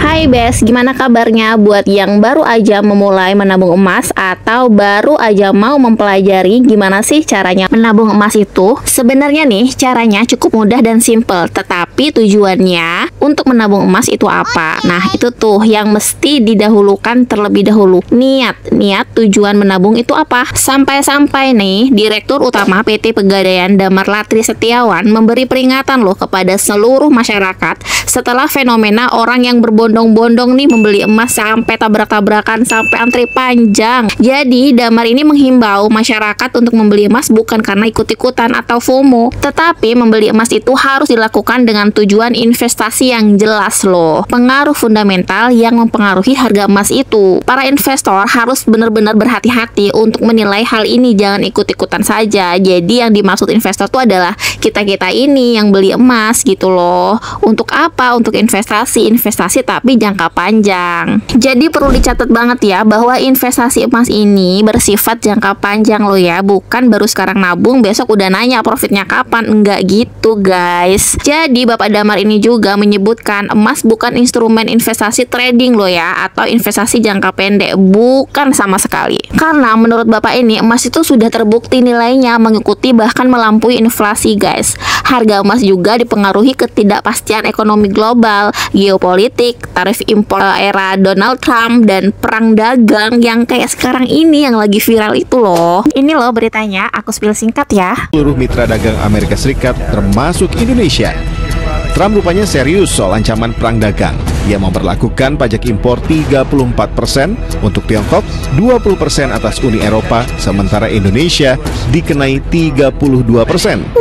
Hai Bes, gimana kabarnya buat yang baru aja memulai menabung emas atau baru aja mau mempelajari gimana sih caranya menabung emas itu? Sebenarnya nih caranya cukup mudah dan simple, tetapi tujuannya untuk menabung emas itu apa? Nah itu tuh yang mesti didahulukan terlebih dahulu. Niat tujuan menabung itu apa? Sampai-sampai nih Direktur Utama PT Pegadaian Damar Latri Setiawan memberi peringatan loh kepada seluruh masyarakat setelah fenomena orang yang berbondong-bondong nih membeli emas sampai tabrak-tabrakan, sampai antri panjang. Jadi Damar ini menghimbau masyarakat untuk membeli emas bukan karena ikut-ikutan atau FOMO, tetapi membeli emas itu harus dilakukan dengan tujuan investasi yang jelas loh. Pengaruh fundamental yang mempengaruhi harga emas itu. Para investor harus benar-benar berhati-hati untuk menilai hal ini, jangan ikut-ikutan saja. Jadi yang dimaksud investor itu adalah kita-kita ini yang beli emas gitu loh. Untuk apa? Untuk investasi tapi jangka panjang. Jadi perlu dicatat banget ya bahwa investasi emas ini bersifat jangka panjang loh ya, bukan baru sekarang nabung besok udah nanya profitnya kapan. Enggak gitu guys. Jadi Bapak Damar ini juga menyebutkan emas bukan instrumen investasi trading loh ya, atau investasi jangka pendek, bukan sama sekali. Karena menurut Bapak ini emas itu sudah terbukti nilainya mengikuti bahkan melampaui inflasi guys. Harga emas juga dipengaruhi ketidakpastian ekonomi global, geopolitik, tarif impor era Donald Trump, dan perang dagang yang kayak sekarang ini yang lagi viral itu loh. Ini loh beritanya, aku spill singkat ya. Seluruh mitra dagang Amerika Serikat termasuk Indonesia. Trump rupanya serius soal ancaman perang dagang. Dia memberlakukan pajak impor 34% untuk Tiongkok, 20% atas Uni Eropa, sementara Indonesia dikenai 32%.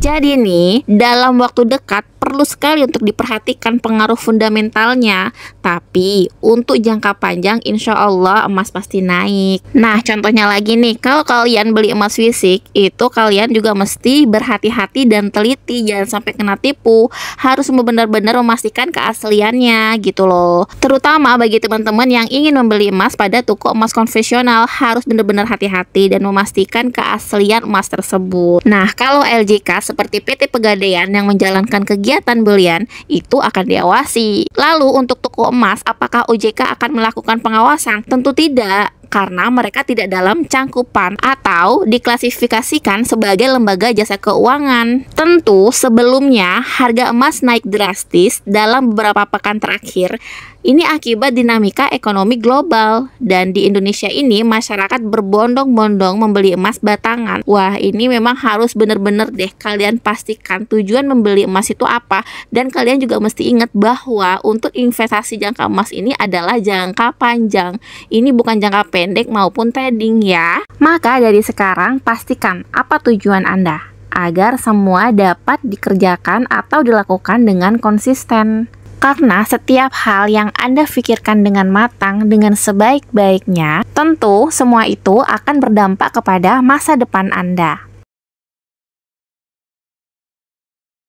Jadi nih, dalam waktu dekat perlu sekali untuk diperhatikan pengaruh fundamentalnya. Tapi untuk jangka panjang insya Allah emas pasti naik. Nah contohnya lagi nih, kalau kalian beli emas fisik, itu kalian juga mesti berhati-hati dan teliti, jangan sampai kena tipu. Harus benar-benar memastikan keasliannya gitu loh. Terutama bagi teman-teman yang ingin membeli emas pada toko emas konvensional, harus benar-benar hati-hati dan memastikan keaslian emas tersebut. Nah kalau LJK seperti PT Pegadaian yang menjalankan kegiatan belian itu akan diawasi. Lalu untuk toko emas, apakah OJK akan melakukan pengawasan? Tentu tidak, karena mereka tidak dalam cangkupan atau diklasifikasikan sebagai lembaga jasa keuangan. Tentu sebelumnya harga emas naik drastis dalam beberapa pekan terakhir. Ini akibat dinamika ekonomi global, dan di Indonesia ini masyarakat berbondong-bondong membeli emas batangan. Wah, ini memang harus bener-bener deh kalian pastikan tujuan membeli emas itu apa, dan kalian juga mesti ingat bahwa untuk investasi jangka emas ini adalah jangka panjang. Ini bukan jangka pendek maupun trading ya. Maka dari sekarang pastikan apa tujuan Anda agar semua dapat dikerjakan atau dilakukan dengan konsisten. Karena setiap hal yang Anda pikirkan dengan matang, dengan sebaik-baiknya, tentu semua itu akan berdampak kepada masa depan Anda.